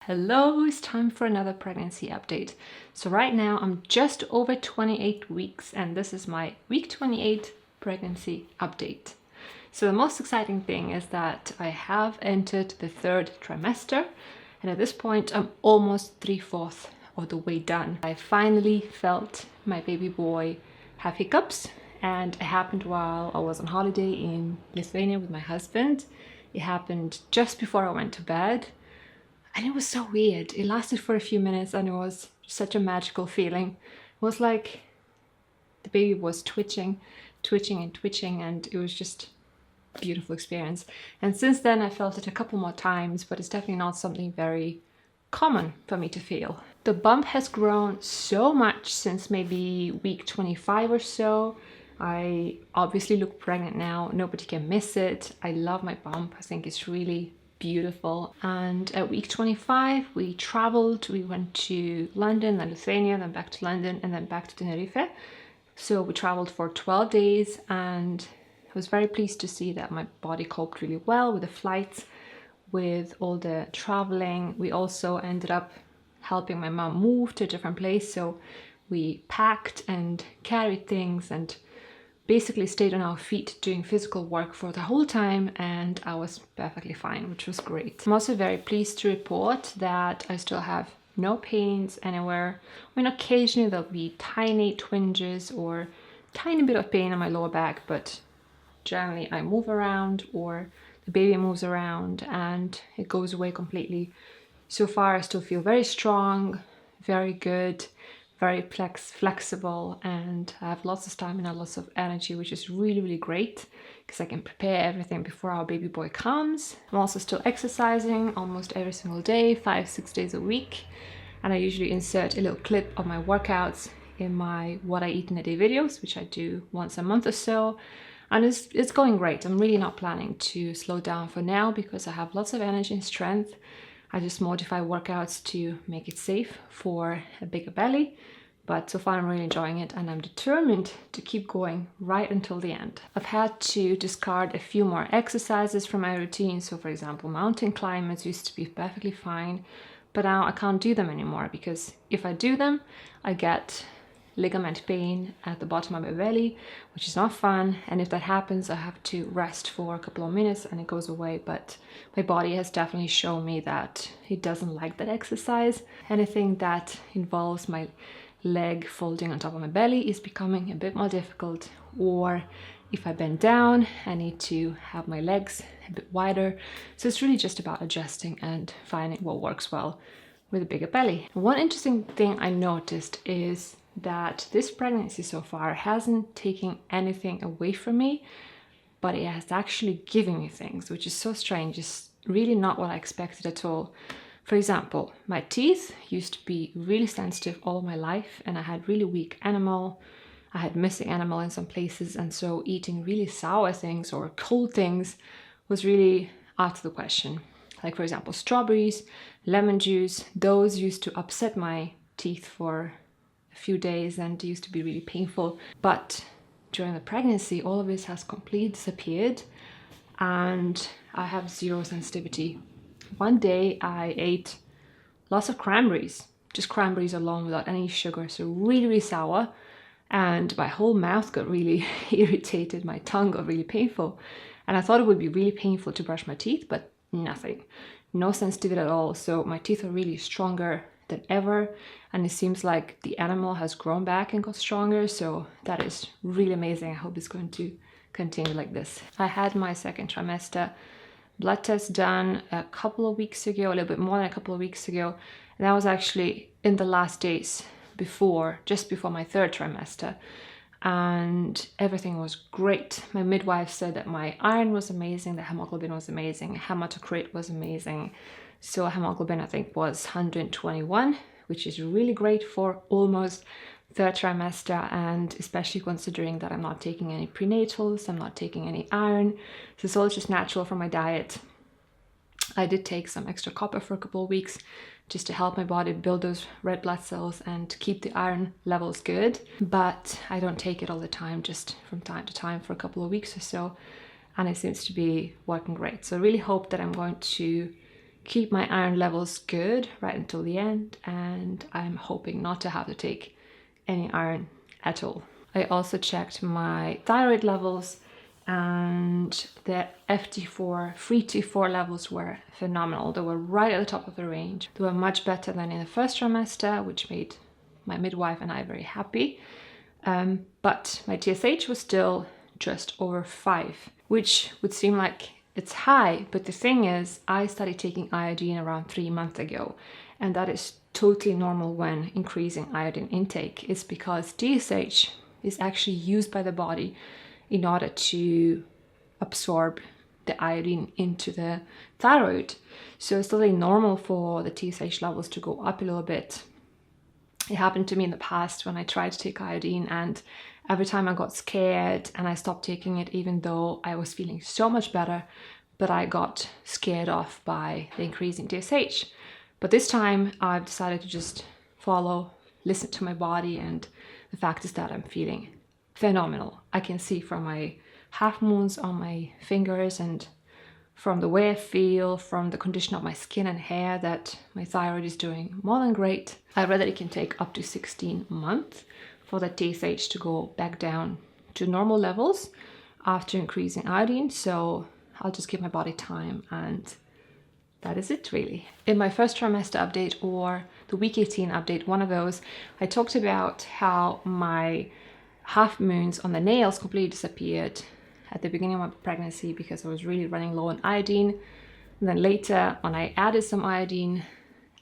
Hello, it's time for another pregnancy update. So right now I'm just over 28 weeks and this is my week 28 pregnancy update. So the most exciting thing is that I have entered the third trimester and at this point I'm almost 3/4 of the way done. I finally felt my baby boy have hiccups and it happened while I was on holiday in Lithuania with my husband. It happened just before I went to bed. And it was so weird. It lasted for a few minutes and it was such a magical feeling. It was like the baby was twitching and it was just a beautiful experience. And since then I felt it a couple more times, but it's definitely not something very common for me to feel. The bump has grown so much since maybe week 25 or so. I obviously look pregnant now. Nobody can miss it. I love my bump. I think it's really beautiful. And at week 25 we traveled. We went to London, then Lithuania, then back to London, and then back to Tenerife. So we traveled for 12 days and I was very pleased to see that my body coped really well with the flights, with all the traveling. We also ended up helping my mom move to a different place, so we packed and carried things and basically stayed on our feet doing physical work for the whole time, and I was perfectly fine, which was great. I'm also very pleased to report that I still have no pains anywhere. I mean, occasionally there'll be tiny twinges or tiny bit of pain in my lower back, but generally I move around or the baby moves around and it goes away completely. So far I still feel very strong, very good, very flexible, and I have lots of stamina, lots of energy, which is really great because I can prepare everything before our baby boy comes. I'm also still exercising almost every single day, 5-6 days a week, and I usually insert a little clip of my workouts in my what I eat in a day videos, which I do once a month or so, and it's going great. I'm really not planning to slow down for now because I have lots of energy and strength. I just modify workouts to make it safe for a bigger belly, but so far I'm really enjoying it and I'm determined to keep going right until the end. I've had to discard a few more exercises from my routine. So for example, mountain climbers used to be perfectly fine, but now I can't do them anymore because if I do them, I get ligament pain at the bottom of my belly, which is not fun, and if that happens I have to rest for a couple of minutes and it goes away. But my body has definitely shown me that it doesn't like that exercise. Anything that involves my leg folding on top of my belly is becoming a bit more difficult, or if I bend down I need to have my legs a bit wider. So it's really just about adjusting and finding what works well with a bigger belly. One interesting thing I noticed is that this pregnancy so far hasn't taken anything away from me, but it has actually given me things, which is so strange. It's really not what I expected at all. For example, my teeth used to be really sensitive all my life and I had really weak enamel. I had missing enamel in some places, and so eating really sour things or cold things was really out of the question. Like for example, strawberries, lemon juice, those used to upset my teeth for a few days and used to be really painful. But during the pregnancy all of this has completely disappeared and I have zero sensitivity. One day I ate lots of cranberries, just cranberries alone without any sugar, so really sour, and my whole mouth got really irritated, my tongue got really painful, and I thought it would be really painful to brush my teeth, but nothing, no sensitivity at all. So my teeth are really stronger than ever, and it seems like the enamel has grown back and got stronger, so that is really amazing. I hope it's going to continue like this. I had my second trimester blood test done a couple of weeks ago, a little bit more than a couple of weeks ago, and that was actually in the last days just before my third trimester, and everything was great. My midwife said that my iron was amazing, the hemoglobin was amazing, hematocrit was amazing. So hemoglobin I think was 121, which is really great for almost third trimester, and especially considering that I'm not taking any prenatals, I'm not taking any iron, so it's all just natural from my diet. I did take some extra copper for a couple of weeks just to help my body build those red blood cells and keep the iron levels good, but I don't take it all the time, just from time to time for a couple of weeks or so, and it seems to be working great. So I really hope that I'm going to keep my iron levels good right until the end, and I'm hoping not to have to take any iron at all. I also checked my thyroid levels, and the FT4, free T4 levels were phenomenal. They were right at the top of the range. They were much better than in the first trimester, which made my midwife and I very happy. But my TSH was still just over 5, which would seem like it's high, but the thing is, I started taking iodine around 3 months ago, and that is totally normal when increasing iodine intake. It's because TSH is actually used by the body in order to absorb the iodine into the thyroid. So it's totally normal for the TSH levels to go up a little bit. It happened to me in the past when I tried to take iodine, and every time I got scared and I stopped taking it, even though I was feeling so much better, but I got scared off by the increasing TSH. But this time I've decided to just listen to my body, and the fact is that I'm feeling phenomenal. I can see from my half moons on my fingers and from the way I feel, from the condition of my skin and hair, that my thyroid is doing more than great. I read that it can take up to 16 months for the TSH to go back down to normal levels after increasing iodine. So I'll just give my body time, and that is it really. In my first trimester update, or the week 18 update, one of those, I talked about how my half moons on the nails completely disappeared at the beginning of my pregnancy because I was really running low on iodine. And then later, when I added some iodine,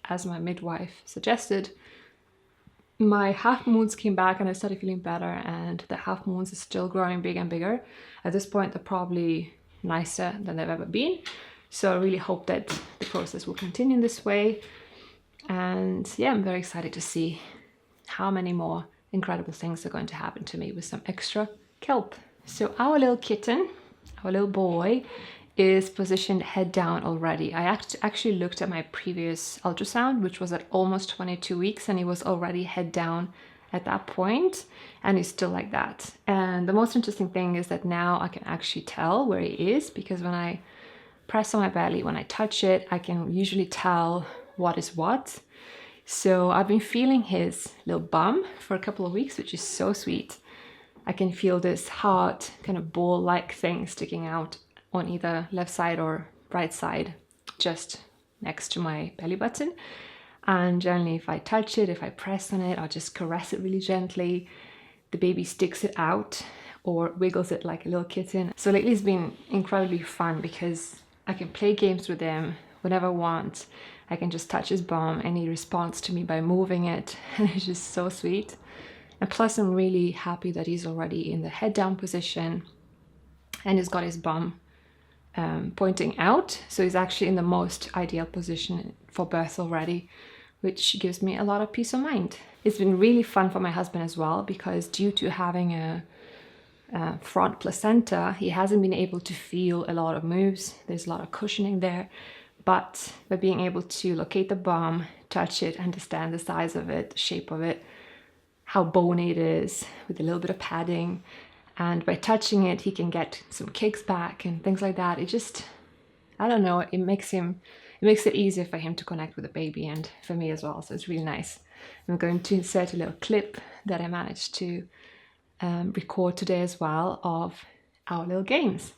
as my midwife suggested, my half moons came back and I started feeling better, and the half moons are still growing bigger and bigger. At this point, they're probably nicer than they've ever been. So I really hope that the process will continue in this way. And yeah, I'm very excited to see how many more incredible things are going to happen to me with some extra kelp. So our little kitten, our little boy, is positioned head down already. I actually looked at my previous ultrasound, which was at almost 22 weeks, and he was already head down at that point, and he's still like that. And the most interesting thing is that now I can actually tell where he is, because when I press on my belly, when I touch it, I can usually tell what is what. So I've been feeling his little bum for a couple of weeks, which is so sweet. I can feel this hard kind of ball-like thing sticking out on either left side or right side, just next to my belly button. And generally, if I touch it, if I press on it, I'll just caress it really gently. The baby sticks it out or wiggles it like a little kitten. So lately it's been incredibly fun because I can play games with him whenever I want. I can just touch his bum and he responds to me by moving it, and it's just so sweet. And plus I'm really happy that he's already in the head down position and he's got his bum pointing out. So he's actually in the most ideal position for birth already, which gives me a lot of peace of mind. It's been really fun for my husband as well, because due to having a front placenta, he hasn't been able to feel a lot of moves. There's a lot of cushioning there, but by being able to locate the bum, touch it, understand the size of it, the shape of it, how bony it is with a little bit of padding, and by touching it he can get some kicks back and things like that. It just, I don't know, it makes it easier for him to connect with the baby and for me as well, so it's really nice. I'm going to insert a little clip that I managed to record today as well of our little games.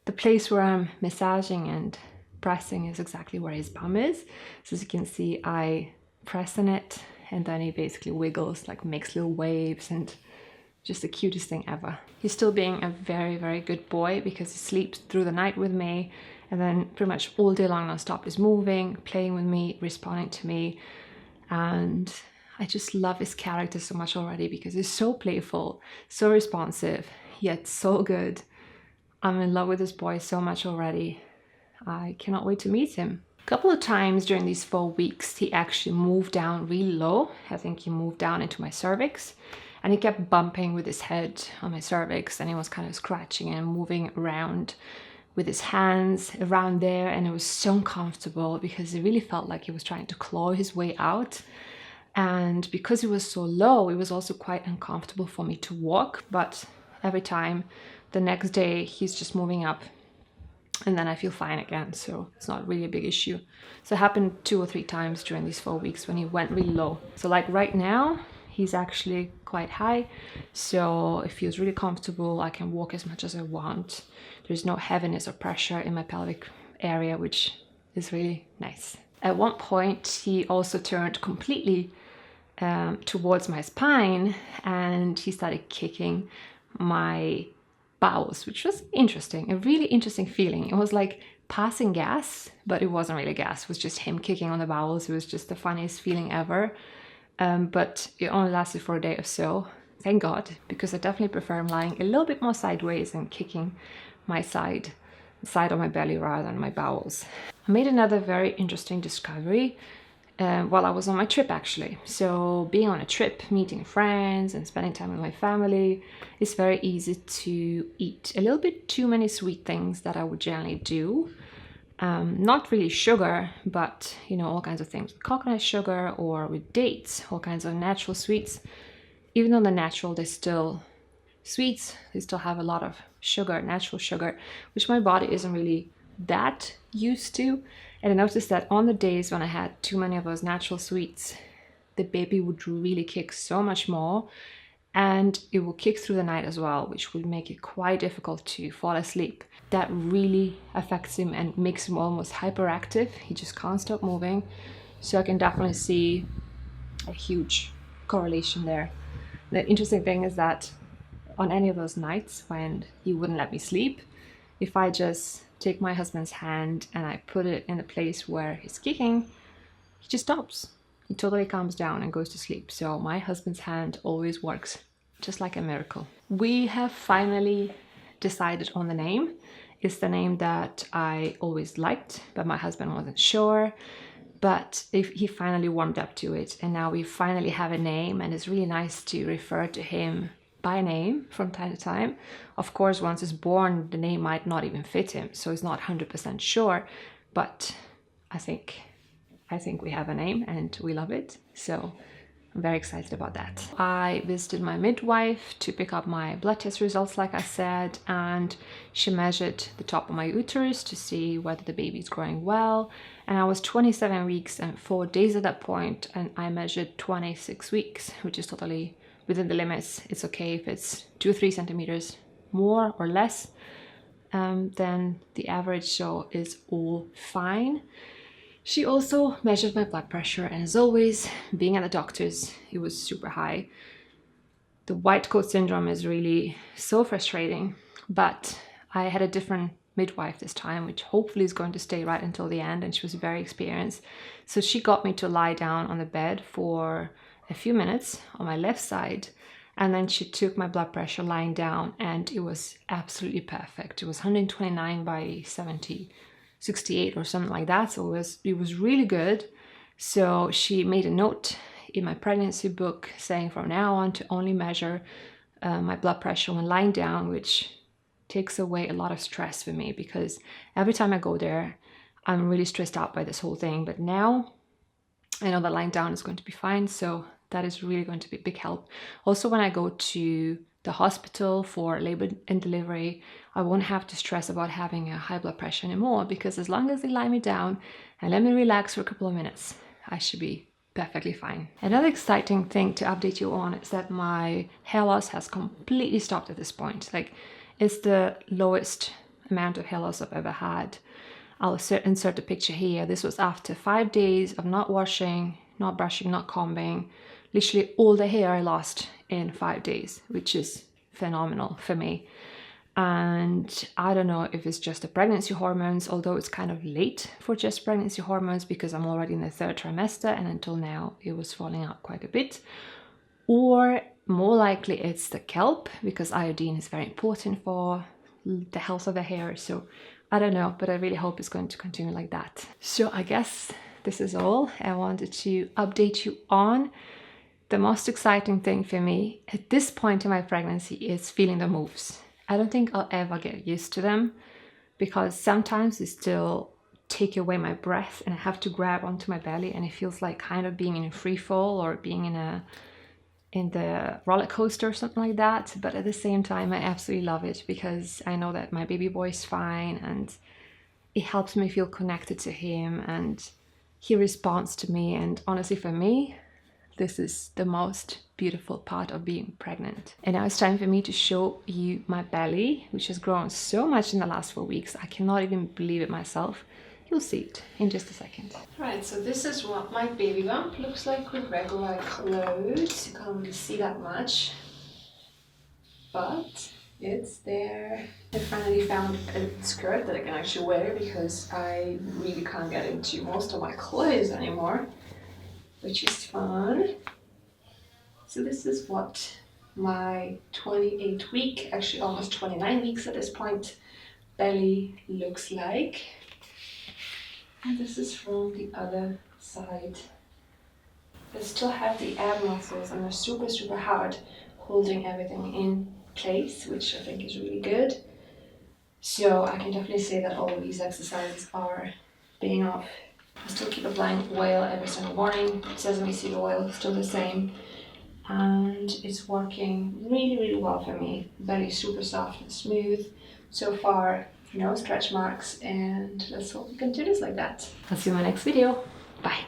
The place where I'm massaging and pressing is exactly where his bum is. So as you can see, I press on it and then he basically wiggles, like makes little waves, and just the cutest thing ever. He's still being a very, very good boy because he sleeps through the night with me, and then pretty much all day long non-stop is moving, playing with me, responding to me. And I just love his character so much already because he's so playful, so responsive, yet so good. I'm in love with this boy so much already. I cannot wait to meet him. A couple of times during these 4 weeks, he actually moved down really low. I think he moved down into my cervix, and he kept bumping with his head on my cervix, and he was kind of scratching and moving around with his hands around there, and it was so uncomfortable because it really felt like he was trying to claw his way out. And because he was so low, it was also quite uncomfortable for me to walk. But every time, the next day, he's just moving up and then I feel fine again, so it's not really a big issue. So it happened 2 or 3 times during these 4 weeks when he went really low. So like right now, he's actually quite high, so it feels really comfortable. I can walk as much as I want. There's no heaviness or pressure in my pelvic area, which is really nice. At one point, he also turned completely towards my spine, and he started kicking my bowels, which was interesting, a really interesting feeling. It was like passing gas, but it wasn't really gas. It was just him kicking on the bowels. It was just the funniest feeling ever. But it only lasted for a day or so. Thank God, because I definitely prefer him lying a little bit more sideways and kicking my side of my belly rather than my bowels. I made another very interesting discovery while I was on my trip, actually. So being on a trip, meeting friends and spending time with my family, it's very easy to eat a little bit too many sweet things that I would generally do. Not really sugar, but you know, all kinds of things with coconut sugar or with dates, all kinds of natural sweets. Even though the natural, they're still sweets, they still have a lot of sugar, natural sugar, which my body isn't really that used to. And I noticed that on the days when I had too many of those natural sweets, the baby would really kick so much more, and it will kick through the night as well, which would make it quite difficult to fall asleep. That really affects him and makes him almost hyperactive. He just can't stop moving. So I can definitely see a huge correlation there. The interesting thing is that on any of those nights when he wouldn't let me sleep, if I just take my husband's hand and I put it in the place where he's kicking, he just stops. He totally calms down and goes to sleep. So my husband's hand always works, just like a miracle. We have finally decided on the name. It's the name that I always liked, but my husband wasn't sure. But he finally warmed up to it, and now we finally have a name, and it's really nice to refer to him by name from time to time. Of course, once he's born, the name might not even fit him, so he's not 100% sure, but I think we have a name and we love it, so I'm very excited about that. I visited my midwife to pick up my blood test results, like I said, and she measured the top of my uterus to see whether the baby is growing well. And I was 27 weeks and 4 days at that point, and I measured 26 weeks, which is totally within the limits. It's okay if it's 2 or 3 centimeters more or less than the average, so it's all fine. She also measured my blood pressure, and as always, being at the doctor's, it was super high. The white coat syndrome is really so frustrating, but I had a different midwife this time, which hopefully is going to stay right until the end, and she was very experienced. So she got me to lie down on the bed for a few minutes on my left side, and then she took my blood pressure lying down, and it was absolutely perfect. It was 129 by 68 or something like that, so it was really good. So she made a note in my pregnancy book saying from now on to only measure my blood pressure when lying down, which takes away a lot of stress for me, because every time I go there I'm really stressed out by this whole thing. But now I know that lying down is going to be fine, so that is really going to be a big help. Also, when I go to the hospital for labor and delivery, I won't have to stress about having a high blood pressure anymore, because as long as they lie me down and let me relax for a couple of minutes, I should be perfectly fine. Another exciting thing to update you on is that my hair loss has completely stopped at this point. Like, it's the lowest amount of hair loss I've ever had. I'll insert the picture here. This was after 5 days of not washing, not brushing, not combing. Literally all the hair I lost in 5 days, which is phenomenal for me. And I don't know if it's just the pregnancy hormones, although it's kind of late for just pregnancy hormones because I'm already in the 3rd trimester, and until now it was falling out quite a bit. Or more likely it's the kelp, because iodine is very important for the health of the hair. So I don't know, but I really hope it's going to continue like that. So I guess this is all I wanted to update you on. The most exciting thing for me at this point in my pregnancy is feeling the moves. I don't think I'll ever get used to them, because sometimes they still take away my breath and I have to grab onto my belly, and it feels like kind of being in a free fall or being in the roller coaster or something like that. But at the same time, I absolutely love it, because I know that my baby boy is fine, and it helps me feel connected to him and he responds to me. And honestly, for me, this is the most beautiful part of being pregnant. And now it's time for me to show you my belly, which has grown so much in the last 4 weeks. I cannot even believe it myself. You'll see it in just a second. Right, so this is what my baby bump looks like with regular clothes. You can't really see that much, but it's there. I finally found a skirt that I can actually wear because I really can't get into most of my clothes anymore, which is fun. So this is what my 28 week, actually almost 29 weeks at this point, belly looks like. And this is from the other side. I still have the ab muscles and they're super, super hard, holding everything in place, which I think is really good. So I can definitely say that all of these exercises are paying off. I still keep applying oil every single morning. Sesame seed oil, still the same. And it's working really, really well for me. Belly super soft and smooth. So far, no stretch marks, and let's hope we can do this like that. I'll see you in my next video. Bye.